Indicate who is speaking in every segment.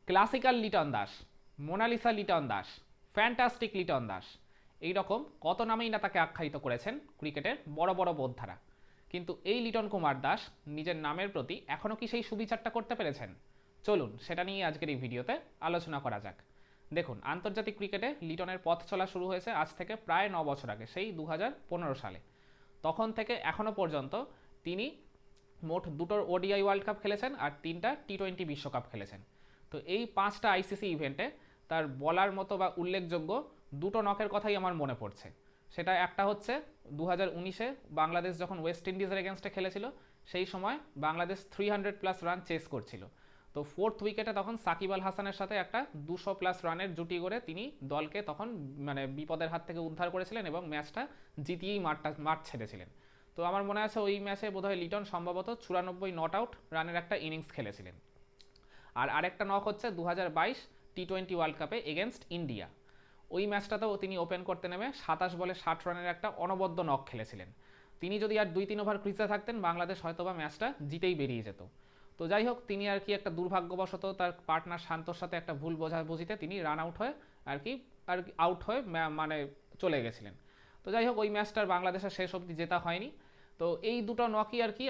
Speaker 1: Classical Liton Das, Monalisa Liton Das, fantastic Liton Das, এই রকম কত নামেই না তাকে আখ্যায়িত করেছেন ক্রিকেটের বড় বড় বোদ্ধারা। কিন্তু এই লিটন কুমার দাস নিজের নামের প্রতি এখনও কি সেই সুবিচারটা করতে পেরেছেন? চলুন সেটা নিয়ে আজকের এই ভিডিওতে আলোচনা করা যাক। দেখুন, আন্তর্জাতিক ক্রিকেটে লিটনের পথ চলা শুরু হয়েছে আজ থেকে প্রায় 9 বছর আগে, সেই 2015 সালে। তখন থেকে এখনও পর্যন্ত তিনি মোট 2টো ওডিআই ওয়ার্ল্ড কাপ খেলেছেন আর 3টা টি20 বিশ্বকাপ খেলেছেন। তো এই 5টা আইসিসি ইভেন্টে তার বলার মতো বা উল্লেখযোগ্য 2টো নকের কথাই আমার মনে পড়ছে। সেটা একটা হচ্ছে 2019-এ বাংলাদেশ যখন ওয়েস্ট ইন্ডিজের এগেনস্টে খেলেছিল, সেই সময় বাংলাদেশ 300+ রান চেস করছিল। তো 4th উইকেটে তখন সাকিব আল হাসানের সাথে একটা 200+ রানের জুটি করে তিনি দলকে তখন মানে বিপদের হাত থেকে উদ্ধার করেছিলেন এবং ম্যাচটা জিতিয়েই মাঠ ছেড়েছিলেন। তো আমার মনে আছে ওই ম্যাচে বোধহয় লিটন সম্ভবত 94 নট আউট রানের একটা ইনিংস খেলেছিলেন। আর আরেকটা নক হচ্ছে 2022 টি20 ওয়ার্ল্ড কাপে এগেনস্ট ইন্ডিয়া। ওই ম্যাচটাতেও তিনি ওপেন করতে নেমে 27 বলে 60 রানের একটা অনবদ্য নক খেলেছিলেন। তিনি যদি আর 2-3 ওভার ক্রিজে থাকতেন, বাংলাদেশ হয়তোবা ম্যাচটা জিতেই বেরিয়ে যেত। তো যাই হোক, তিনি আর কি একটা দুর্ভাগ্যবশত তার পার্টনার শান্তর সাথে একটা ভুল বোঝাবুঝিতে তিনি রান আউট হয়ে আর আউট হয়ে মানে চলে গেছিলেন। তো যাই হোক, ওই ম্যাচটার বাংলাদেশের শেষ অবধি জেতা হয়নি। তো এই দুটো নকই আর কি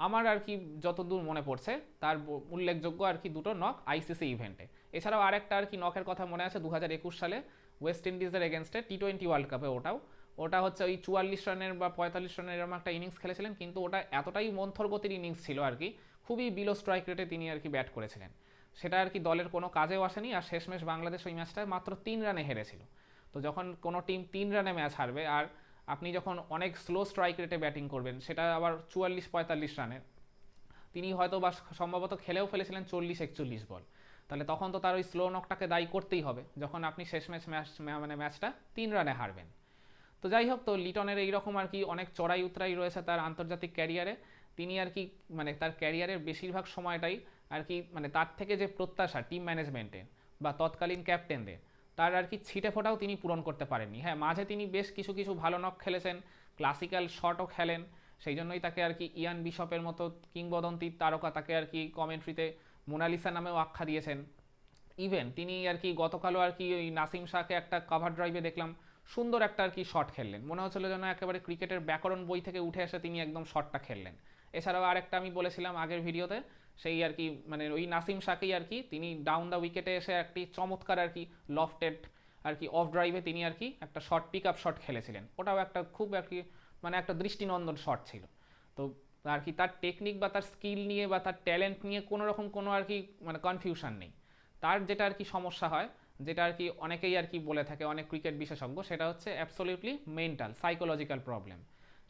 Speaker 1: আমার আর কি যতদূর মনে পড়ছে তার উল্লেখযোগ্য আর কি দুটো নক আইসিসি ইভেন্টে। এছাড়াও আরেকটা আর কি নকের কথা মনে আছে 2021 সালে ওয়েস্ট ইন্ডিজের এগেনস্টে টি20 ওয়ার্ল্ড কাপে। ওটা হচ্ছে ওই 44 রানের বা 45 রানের এরকম একটা ইনিংস খেলেছিলেন, কিন্তু ওটা এতটাই মন্থর গতির ইনিংস ছিল আর কি, খুবই বিলো স্ট্রাইক রেটে তিনি আর কি ব্যাট করেছিলেন। সেটা আর কি দলের কোনো কাজেও আসেনি, আর শেষমেশ বাংলাদেশ ওই ম্যাচটা মাত্র 3 রানে হেরেছিল। তো যখন কোনো টিম 3 রানে ম্যাচ হারবে আর আপনি যখন অনেক স্লো স্ট্রাইক রেটে ব্যাটিং করবেন, সেটা আবার 44-45 রানে, তিনি হয়তো বা সম্ভবত খেলেও ফেলেছিলেন 40-41 বল, তাহলে তখন তো তার ওই স্লো নকটাকে দায়ী করতেই হবে যখন আপনি শেষমেশ ম্যাচটা 3 রানে হারবেন। তো যাই হোক, তো লিটনের এইরকম আর কি অনেক চড়াই উতরাই রয়েছে তার আন্তর্জাতিক ক্যারিয়ারে। তিনি আর কি মানে তার ক্যারিয়ারের বেশিরভাগ সময়টাই আর কি মানে তার থেকে যে প্রত্যাশা টিম ম্যানেজমেন্টের বা তৎকালীন ক্যাপ্টেনদের, তার আর কি ছিটে ফোটাও তিনি পূরণ করতে পারেননি। হ্যাঁ, মাঝে তিনি বেশ কিছু কিছু ভালো নক খেলেছেন, ক্লাসিক্যাল শটও খেলেন, সেই জন্যই তাকে আর কি ইয়ান বিশপের মতো কিংবদন্তি তারকা তাকে আর কি কমেন্ট্রিতে মোনালিসা নামেও আখ্যা দিয়েছেন। ইভেন তিনি আর কি গতকালও আর কি ওই নাসিম শাহকে একটা কাভার ড্রাইভে দেখলাম, সুন্দর একটা আর কি শট খেললেন, মনে হচ্ছিল যেন একেবারে ক্রিকেটের ব্যাকরণ বই থেকে উঠে এসে তিনি একদম শটটা খেললেন। এছাড়াও আরেকটা আমি বলেছিলাম আগের ভিডিওতে, সেই আর কি মানে ওই নাসিম শাহকেই আর কি তিনি ডাউন দ্য উইকেটে এসে একটি চমৎকার আর কি লফটেড আর কি অফ ড্রাইভে তিনি আর কি একটা শট পিক আপ শট খেলেছিলেন। ওটাও একটা খুব আর কি মানে একটা দৃষ্টিনন্দন শট ছিল। তো আর কি তার টেকনিক বা তার স্কিল নিয়ে বা তার ট্যালেন্ট নিয়ে কোনো রকম কোনো আর কি মানে কনফিউশন নেই। তার যেটা আর কি সমস্যা হয়, যেটা আর কি অনেকেই আর কি বলে থাকে অনেক ক্রিকেট বিশেষজ্ঞ, সেটা হচ্ছে অ্যাবসলিউটলি মেন্টাল সাইকোলজিক্যাল প্রবলেম।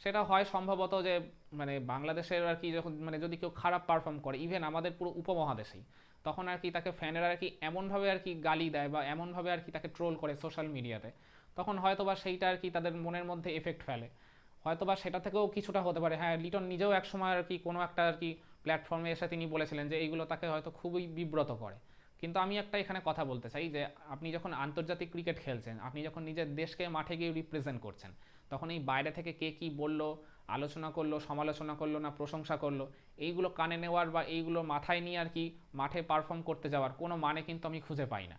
Speaker 1: সেটা হয় সম্ভবত যে মানে বাংলাদেশের আর কি যখন মানে যদি কেউ খারাপ পারফর্ম করে, ইভেন আমাদের পুরো উপমহাদেশেই, তখন আর কি তাকে ফ্যানেরা আর কি এমনভাবে আর কি গালি দেয় বা এমনভাবে আর কি তাকে ট্রোল করে সোশ্যাল মিডিয়াতে, তখন হয়তো বা সেইটা আর কি তাদের মনের মধ্যে এফেক্ট ফেলে। হয়তো বা সেটা থেকেও কিছুটা হতে পারে। হ্যাঁ, লিটন নিজেও একসময় আর কি কোনো একটা আর কি প্ল্যাটফর্মে এসে তিনি বলেছিলেন যে এইগুলো তাকে হয়তো খুবই বিব্রত করে। কিন্তু আমি একটা এখানে কথা বলতে চাই যে আপনি যখন আন্তর্জাতিক ক্রিকেট খেলছেন, আপনি যখন নিজের দেশকে মাঠে গিয়ে রিপ্রেজেন্ট করছেন, তখন এই বাইরে থেকে কে কী বললো, আলোচনা করলো, সমালোচনা করলো না প্রশংসা করলো, এইগুলো কানে নেওয়ার বা এইগুলো মাথায় নিয়ে আর কি মাঠে পারফর্ম করতে যাওয়ার কোনো মানে কিন্তু আমি খুঁজে পাই না।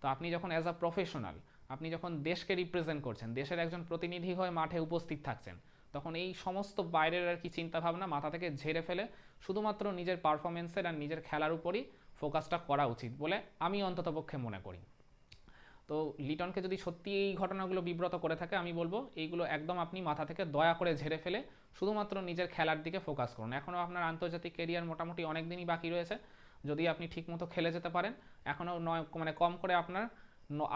Speaker 1: তো আপনি যখন অ্যাজ আ প্রফেশনাল, আপনি যখন দেশকে রিপ্রেজেন্ট করছেন, দেশের একজন প্রতিনিধি হয়ে মাঠে উপস্থিত থাকছেন, তখন এই সমস্ত বাইরের আর কি চিন্তাভাবনা মাথা থেকে ঝেড়ে ফেলে শুধুমাত্র নিজের পারফরমেন্সের আর নিজের খেলার উপরই ফোকাসটা করা উচিত বলে আমি অন্ততপক্ষে মনে করি। তো লিটনকে যদি সত্যি এই ঘটনাগুলো বিব্রত করে থাকে, আমি বলবো এইগুলো একদম আপনি মাথা থেকে দয়া করে ঝেড়ে ফেলে শুধুমাত্র নিজের খেলার দিকে ফোকাস করুন। এখনও আপনার আন্তর্জাতিক কেরিয়ার মোটামুটি অনেক দিনই বাকি রয়েছে। যদি আপনি ঠিকমতো খেলে যেতে পারেন, এখনও মানে কম করে আপনার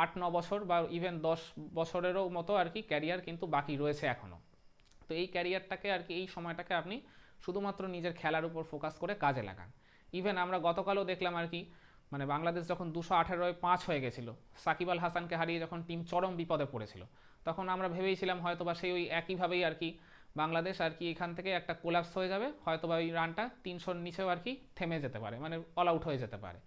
Speaker 1: 8-9 বছর বা ইভেন 10 বছরেরও মতো আর কি ক্যারিয়ার কিন্তু বাকি রয়েছে এখনও। তো এই ক্যারিয়ারটাকে আর কি এই সময়টাকে আপনি শুধুমাত্র নিজের খেলার উপর ফোকাস করে কাজে লাগান। ইভেন আমরা গতকালও দেখলাম আর কি মানে বাংলাদেশ যখন 218-5 হয়ে গেছিলো, সাকিব আল হাসানকে হারিয়ে যখন টিম চরম বিপদে পড়েছিল, তখন আমরা ভেবেইছিলাম হয়তো বা সেই ওই একইভাবেই আর কি বাংলাদেশ আর কি এখান থেকে একটা কোলাপস হয়ে যাবে, হয়তো বা ওই রানটা 300-র নিচেও আর কি থেমে যেতে পারে, মানে অল আউট হয়ে যেতে পারে।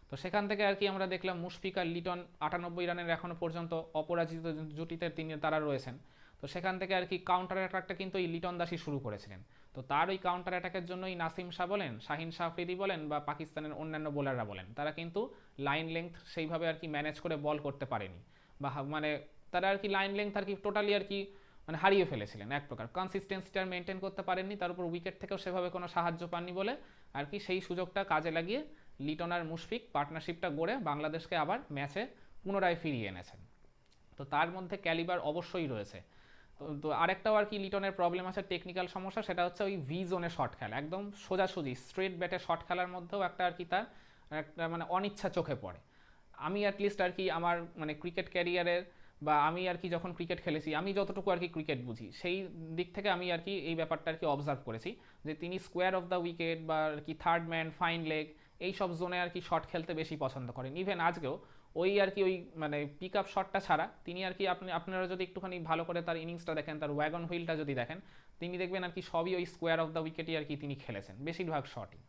Speaker 1: তো সেখান থেকে আর কি আমরা দেখলাম মুশফিক আর লিটন 98 রানের এখনও পর্যন্ত অপরাজিত জুটিতে তারা রয়েছেন। তো সেখান থেকে আর কি কাউন্টার অ্যাটাকটা কিন্তু এই লিটন দাসই শুরু করেছিলেন। তো তার ওই কাউন্টার অ্যাটাকের জন্যই নাসিম শাহ বলেন, শাহিন শাহ আফ্রিদি বলেন বা পাকিস্তানের অন্যান্য বোলাররা বলেন, তারা কিন্তু লাইন লেংথ সেইভাবে আর কি ম্যানেজ করে বল করতে পারেনি, বা মানে তারা আর কি লাইন লেংথ আর কি টোটালি আর কি মানে হারিয়ে ফেলেছিলেন এক প্রকার, কনসিস্টেন্সিটা মেনটেন করতে পারেননি, তার উপর উইকেট থেকেও সেভাবে কোনো সাহায্য পাননি বলে আর কি সেই সুযোগটা কাজে লাগিয়ে লিটন আর মুশফিক পার্টনারশিপটা গড়ে বাংলাদেশকে আবার ম্যাচে পুনরায় ফিরিয়ে এনেছেন। তো তার মধ্যে ক্যালিবার অবশ্যই রয়েছে। তো আরেকটাও আর কি লিটনের প্রবলেম আছে, টেকনিক্যাল সমস্যা, সেটা হচ্ছে ওই ভি জোনে শট খেলা, একদম সোজাসুজি স্ট্রেট ব্যাটে শট খেলার মধ্যেও একটা আর কি তার একটা মানে অনিচ্ছা চোখে পড়ে। আমি অ্যাটলিস্ট আর কি আমার মানে ক্রিকেট ক্যারিয়ারের বা আমি আর কি যখন ক্রিকেট খেলেছি আমি যতটুকু আর কি ক্রিকেট বুঝি সেই দিক থেকে আমি আর কি এই ব্যাপারটা আর কি অবজার্ভ করেছি যে তিনি স্কোয়ার অফ দ্য উইকেট বা আর কি থার্ড ম্যান, ফাইন লেগ এই সব জোনে আর কি শট খেলতে বেশি পছন্দ করেন। ইভেন আজকেও ওই আর কি ওই মানে পিক আপ শটটা ছাড়া তিনি আর কি আপনারা যদি একটুখানি ভালো করে তার ইনিংসটা দেখেন, তার ওয়াগন হুইলটা যদি দেখেন, তিনি দেখবেন আর কি সবই ওই স্কোয়ার অফ দ্য উইকেটই আর কি তিনি খেলেছেন বেশিরভাগ শটই।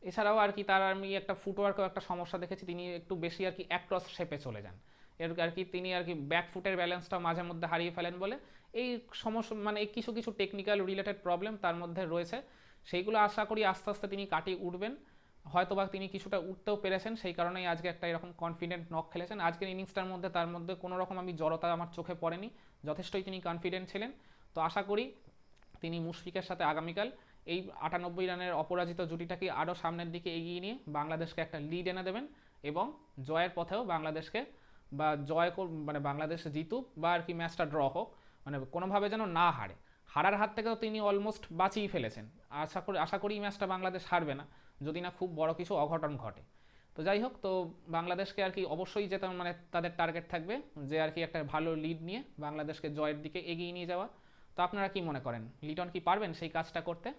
Speaker 1: এছাড়াও আর কি তার আমি একটা ফুটওয়ার্কেও একটা সমস্যা দেখেছি, তিনি একটু বেশি আর কি অ্যাক্রস শেপে চলে যান, এর আর কি তিনি আর কি ব্যাক ফুটের ব্যালেন্সটা মাঝে মধ্যে হারিয়ে ফেলেন বলে এই সমস্যা মানে এই কিছু কিছু টেকনিক্যাল রিলেটেড প্রবলেম তার মধ্যে রয়েছে, সেইগুলো আশা করি আস্তে আস্তে তিনি কাটিয়ে উঠবেন, হয়তোবা তিনি কিছুটা উঠতেও পেরেছেন, সেই কারণেই আজকে একটা এরকম কনফিডেন্ট নক খেলেছেন। আজকের ইনিংসটার মধ্যে তার মধ্যে কোনো রকম আমি জড়তা আমার চোখে পড়েনি, যথেষ্টই তিনি কনফিডেন্ট ছিলেন। তো আশা করি তিনি মুশফিকের সাথে আগামীকাল এই 98 রানের অপরাজিত জুটিটাকে আরও সামনের দিকে এগিয়ে নিয়ে বাংলাদেশকে একটা লিড এনে দেবেন এবং জয়ের পথেও বাংলাদেশকে বা মানে বাংলাদেশ জিতুক বা আর কি ম্যাচটা ড্র হোক, মানে কোনোভাবে যেন না হারে, হারার হাত থেকে তো তিনি অলমোস্ট বাঁচিয়ে ফেলেছেন, আশা করি এই ম্যাচটা বাংলাদেশ হারবে না যদি না খুব বড় কিছু অঘটন ঘটে। তো যাই হোক, তো বাংলাদেশকে আর কি অবশ্যই যেতে মানে তাদের টার্গেট থাকবে যে আর কি একটা ভালো লিড নিয়ে বাংলাদেশকে জয়ের দিকে এগিয়ে নিয়ে যাওয়া। তো আপনারা কি মনে করেন লিটন কি পারবেন সেই কাজটা করতে?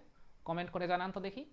Speaker 1: কমেন্ট করে জানান তো দেখি।